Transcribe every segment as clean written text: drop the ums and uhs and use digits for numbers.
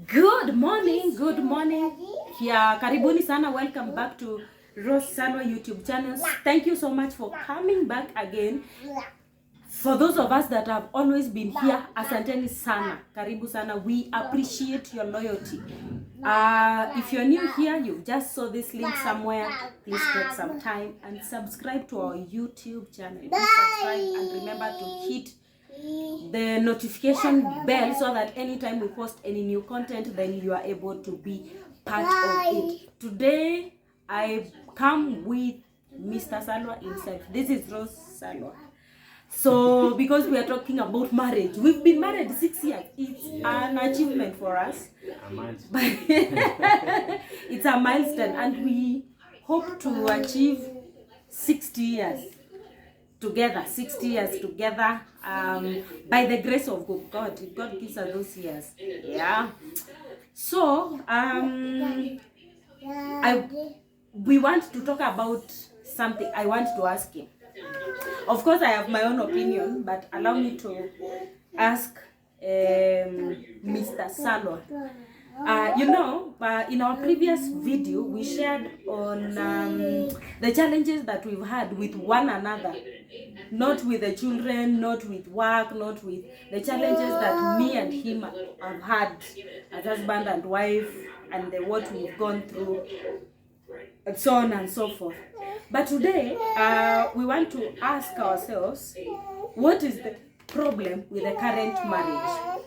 Good morning. Yeah, karibuni sana. Welcome back to Tsalwas YouTube channel. Thank you so much for coming back again. For those of us that have always been here, asanteni sana. Karibu sana. We appreciate your loyalty. If you're new here, you just saw this link somewhere, please take some time and subscribe to our YouTube channel. Please subscribe and remember to hit the notification bell so that anytime we post any new content, then you are able to be part of it. Today I come with Mr. Tsalwas himself. This is Tsalwas. So because we are talking about marriage, we've been married 6 years. It's an achievement for us. It's a milestone, and we hope to achieve 60 years together. 60 years together, by the grace of God. God gives us those years. Yeah. So we want to talk about something. I want to ask him. Of course, I have my own opinion, but allow me to ask Mr. Tsalwas. In our previous video, we shared on the challenges that we've had with one another. Not with the children, not with work, not with the challenges that me and him have had as husband and wife, and what we've gone through, and so on and so forth. But today, we want to ask ourselves, what is the problem with the current marriage?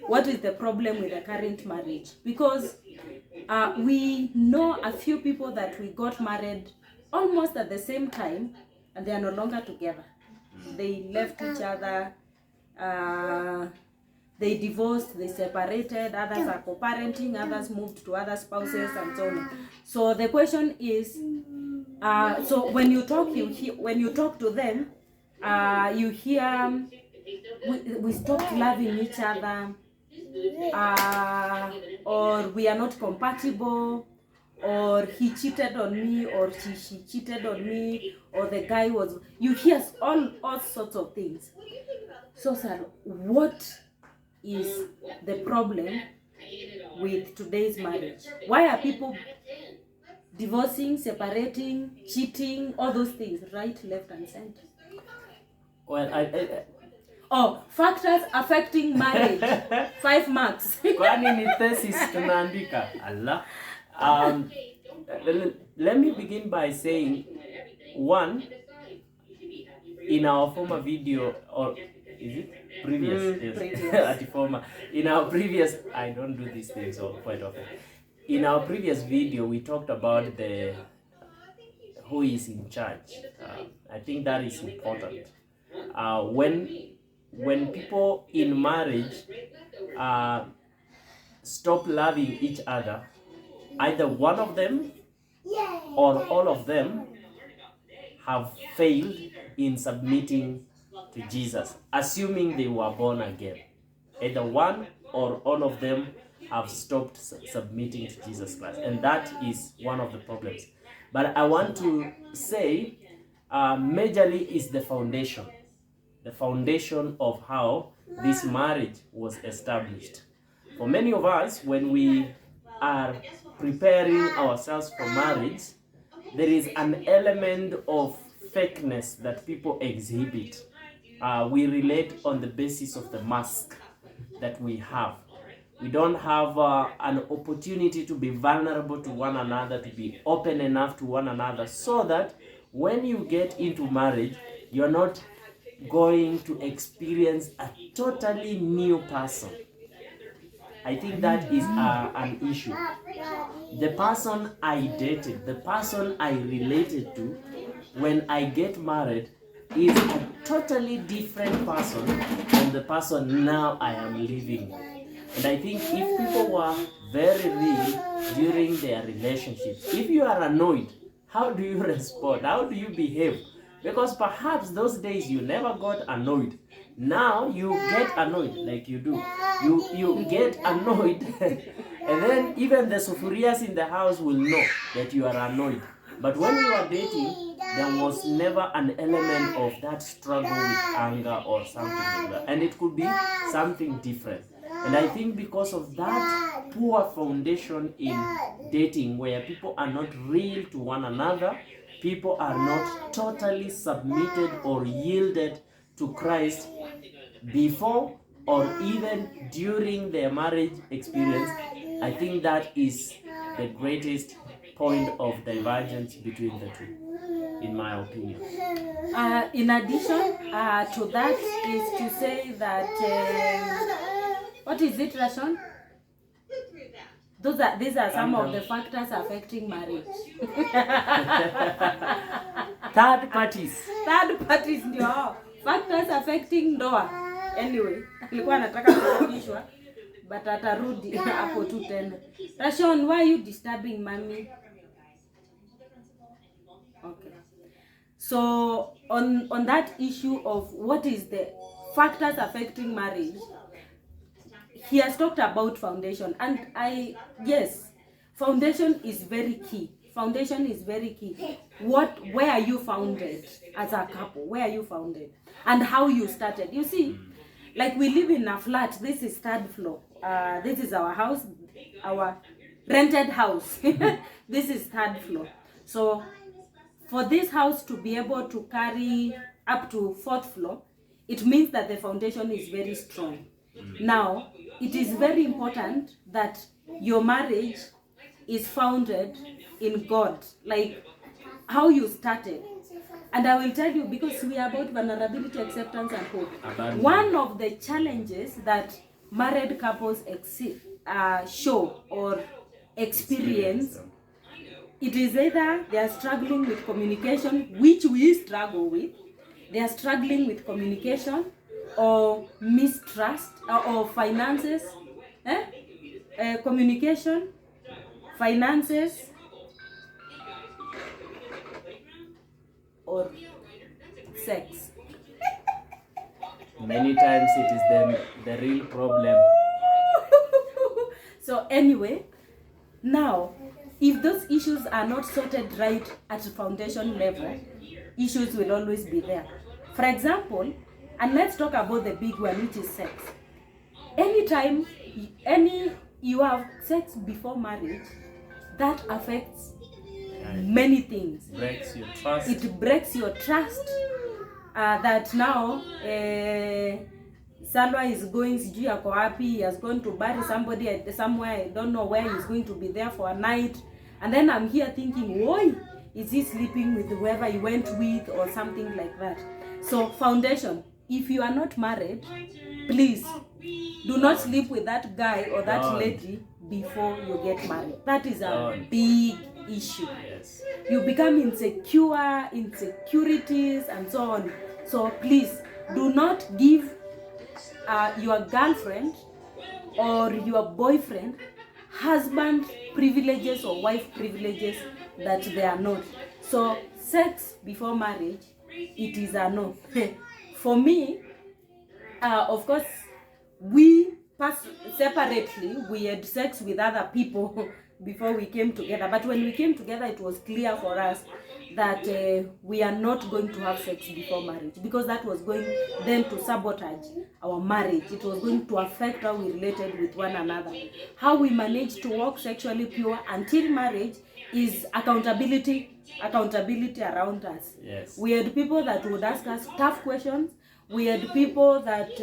What is the problem with the current marriage? Because we know a few people that we got married almost at the same time, and they are no longer together. They left each other, they divorced, they separated, others are co-parenting, others moved to other spouses, and so on. So the question is, so when you talk, when you talk to them, you hear we stopped loving each other, or we are not compatible, or he cheated on me, or she cheated on me, or the guy was. You hear all sorts of things. So, sir, what is the problem with today's marriage? Why are people divorcing, separating, cheating, all those things, right, left, and center? Well, factors affecting marriage. 5 marks. Kwani ni thesis tunaandika. Allah. Let me begin by saying, one, in our former video, or is it previous? Yes. Previous. In our previous, I don't do these things quite often. In our previous video, we talked about who is in charge. I think that is important. When people in marriage stop loving each other, either one of them or all of them have failed in submitting to Jesus, assuming they were born again. Either one or all of them have stopped submitting to Jesus Christ, and that is one of the problems. But I want to say, majorly is the foundation of how this marriage was established. For many of us, when we are preparing ourselves for marriage, there is an element of fakeness that people exhibit. We relate on the basis of the mask that we have. We don't have an opportunity to be vulnerable to one another, to be open enough to one another, so that when you get into marriage, you're not going to experience a totally new person. I think that is an issue. The person I dated, the person I related to when I get married is a totally different person than the person now I am living with. And I think if people were very real during their relationships, if you are annoyed, how do you respond? How do you behave? Because perhaps those days you never got annoyed. Now you get annoyed like you do. You get annoyed and then even the sufurias in the house will know that you are annoyed. But when you are dating, there was never an element of that struggle with anger or something like that. And it could be something different. And I think because of that poor foundation in dating, where people are not real to one another, people are not totally submitted or yielded to Christ before or even during their marriage experience, I think that is the greatest point of divergence between the two, in my opinion. In addition to that is to say that what is it, Rashon? These are some of the factors affecting marriage. Third parties. Third parties ndio hao. Factors affecting ndoa. Anyway, alikuwa anataka kurudishwa but atarudi hapo tu tena. Rashon, why are you disturbing mommy? Okay. So on that issue of what is the factors affecting marriage, he has talked about foundation, and yes, foundation is very key. Foundation is very key. Where are you founded as a couple? Where are you founded? And how you started. You see, like we live in a flat. This is third floor. This is our house, our rented house. This is third floor. So for this house to be able to carry up to fourth floor, it means that the foundation is very strong. Now, it is very important that your marriage is founded in God, like how you started. And I will tell you, because we are about vulnerability, acceptance, and hope. One of the challenges that married couples show or experience, it is either they are struggling with communication, which we struggle with. They are struggling with communication, or mistrust, or finances. Communication, finances, or sex. Many times it is the real problem. So anyway, now, if those issues are not sorted right at the foundation level, issues will always be there. For example, and let's talk about the big one, which is sex. Anytime you have sex before marriage, that affects many things. Breaks your trust. It breaks your trust. That now Tsalwas is going, sijui yako happy, he has gone to bury somebody somewhere, I don't know where he's going to be there for a night. And then I'm here thinking, why is he sleeping with whoever he went with or something like that? So foundation, if you are not married, please do not sleep with that guy or that lady before you get married. That is a big issue. Yes. You become insecure, insecurities, and so on. So please do not give your girlfriend or your boyfriend husband privileges or wife privileges that they are not. So sex before marriage, it is a no. For me, of course, we separately, we had sex with other people before we came together. But when we came together, it was clear for us that we are not going to have sex before marriage, because that was going then to sabotage our marriage. It was going to affect how we related with one another. How we managed to walk sexually pure until marriage is accountability around us. Yes. We had people that would ask us tough questions. We had people that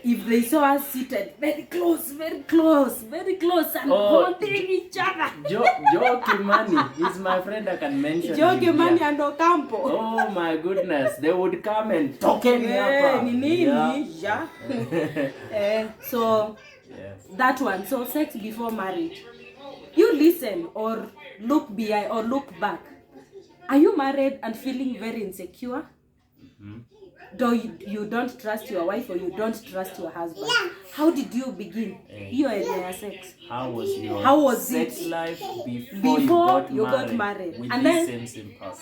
if they saw us seated very close and holding each other. Joe Kimani is my friend, I can mention. Joe Kimani and Ocampo. Oh my goodness, they would come and talk me up. So that one. So sex before marriage. You listen or look behind or look back. Are you married and feeling very insecure? Mm-hmm. You don't trust your wife or you don't trust your husband? How did you begin your sex? How was sex life before you got married? With and then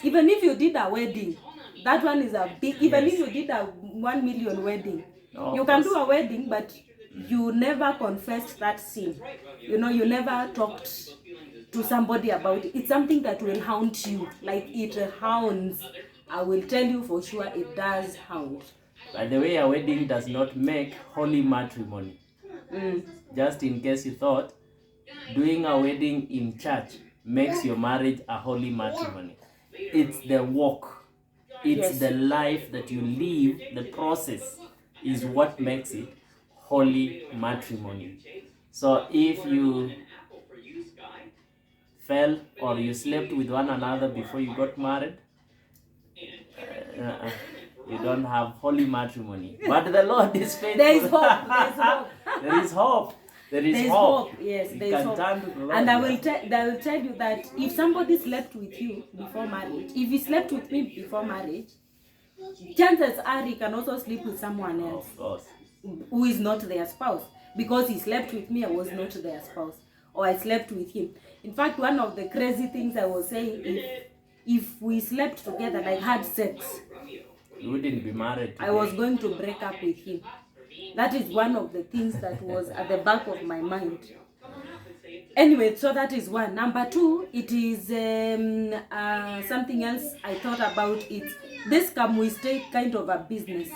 even if you did a wedding, that one is a big. Even if you did a 1 million wedding, you can do a wedding, but you never confessed that sin. You never talked to somebody about it. It's something that will haunt you, like it hounds. I will tell you for sure, it does hound. By the way, a wedding does not make holy matrimony. Just in case you thought, doing a wedding in church makes your marriage a holy matrimony. It's the walk, it's the life that you live, the process is what makes it holy matrimony. So if you fell or you slept with one another before you got married, you don't have holy matrimony. But the Lord is faithful. There is hope. There is hope. There is hope. Yes, you there can is hope. Turn to the Lord, And I will tell you that if somebody slept with you before marriage, if he slept with me before marriage, chances are he can also sleep with someone else. Of course. Who is not their spouse. Because he slept with me, I was not their spouse. Or I slept with him. In fact, one of the crazy things I was saying, if we slept together, like had sex, you wouldn't be married today. I was going to break up with him. That is one of the things that was at the back of my mind. Anyway, so that is one. Number two, it is something else I thought about. It's this come we stay kind of a business.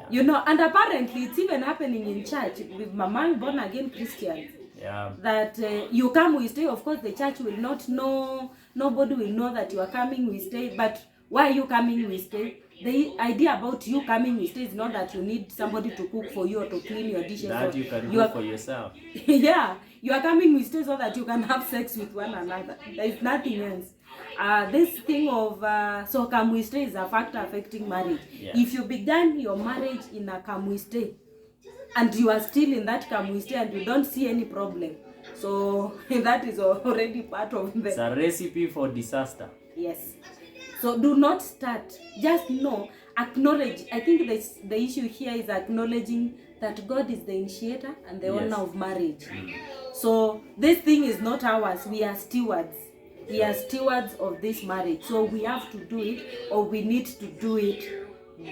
You know, and apparently it's even happening in church with among born again Christians. Yeah. That you come, we stay. Of course, the church will not know. Nobody will know that you are coming, we stay. But why are you coming, we stay? The idea about you coming, we stay is not that you need somebody to cook for you or to clean your dishes. That you can do for yourself. Yeah, you are coming, we stay so that you can have sex with one another. There is nothing else. This thing of so come we stay is a factor affecting marriage. Yeah. If you began your marriage in a come we stay, and you are still in that come we stay and you don't see any problem, so that is already part of the... It's a recipe for disaster. Yes. So do not start. Just know, acknowledge. I think the issue here is acknowledging that God is the initiator and the owner of marriage. So this thing is not ours. We are stewards. We are stewards of this marriage. So we have to do it, or we need to do it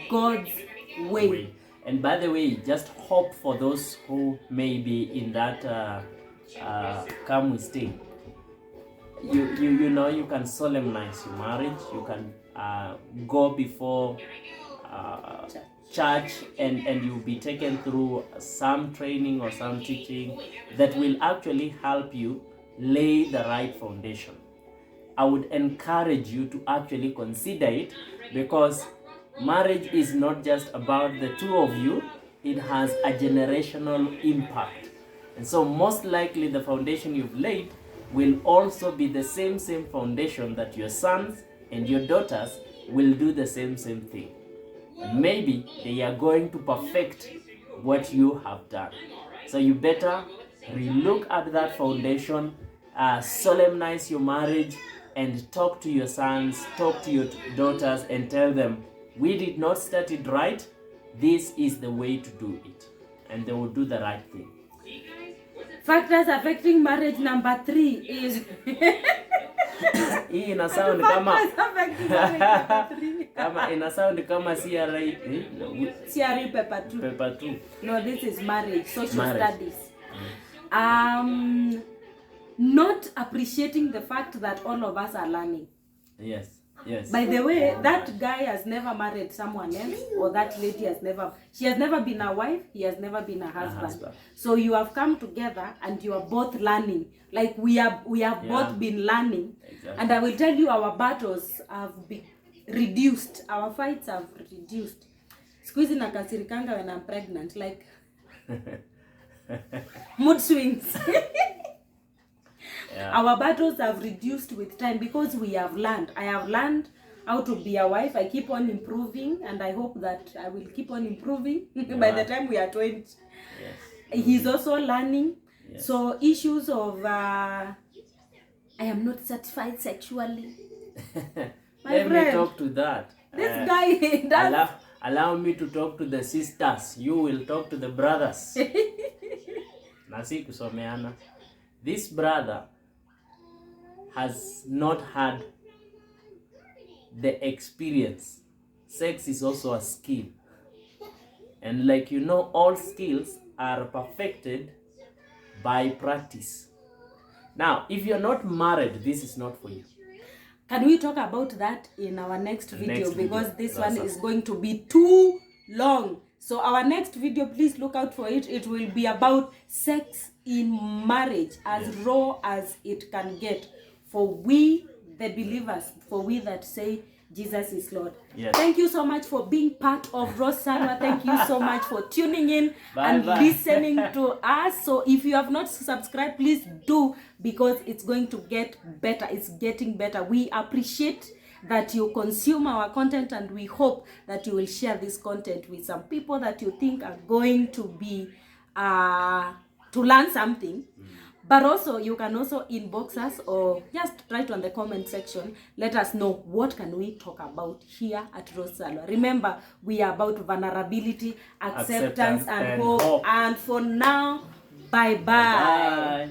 God's way. And by the way, just hope for those who may be in that come we stay. You know, you can solemnize your marriage. You can go before church and you'll be taken through some training or some teaching that will actually help you lay the right foundation. I would encourage you to actually consider it, because marriage is not just about the two of you, it has a generational impact. And so most likely the foundation you've laid will also be the same foundation that your sons and your daughters will do the same thing. And maybe they are going to perfect what you have done. So you better relook at that foundation, solemnize your marriage, and talk to your sons, talk to your daughters, and tell them, we did not start it right, this is the way to do it. And they will do the right thing. Factors affecting marriage number 3 is hii ina sound kama ina sound kama CRE paper 2. No, this is marriage, social studies. Not appreciating the fact that all of us are learning. Yes. By the way, that guy has never married someone else, or that lady she has never been a wife, he has never been a husband. So you have come together and you are both learning. Like we have both been learning. Exactly. And I will tell you, our battles have been reduced. Our fights have reduced. Squeezing a kasirikanga when I'm pregnant, like mood swings. Yeah. Our battles have reduced with time because we have learned. I have learned how to be a wife. I keep on improving, and I hope that I will keep on improving by the time we are 20. Yes. He's also learning. Yes. So issues of I am not satisfied sexually. Let me talk to that. This guy does. Allow me to talk to the sisters. You will talk to the brothers. Nasi kusomeana. This brother has not had the experience. Sex is also a skill. And like you know, all skills are perfected by practice. Now, if you're not married, this is not for you. Can we talk about that in our next video? Because this one is going to be too long. So our next video, please look out for it. It will be about sex in marriage, as raw as it can get, for we the believers, for we that say Jesus is Lord. Yes. Thank you so much for being part of Tsalwas. Thank you so much for tuning in and Bye. listening to us. So if you have not subscribed, please do, because it's going to get better. It's getting better. We appreciate that you consume our content, and we hope that you will share this content with some people that you think are going to be to learn something. But also, you can also inbox us or just write on the comment section. Let us know what can we talk about here at Tsalwas. Remember, we are about vulnerability, acceptance and hope. And for now, bye-bye. Bye.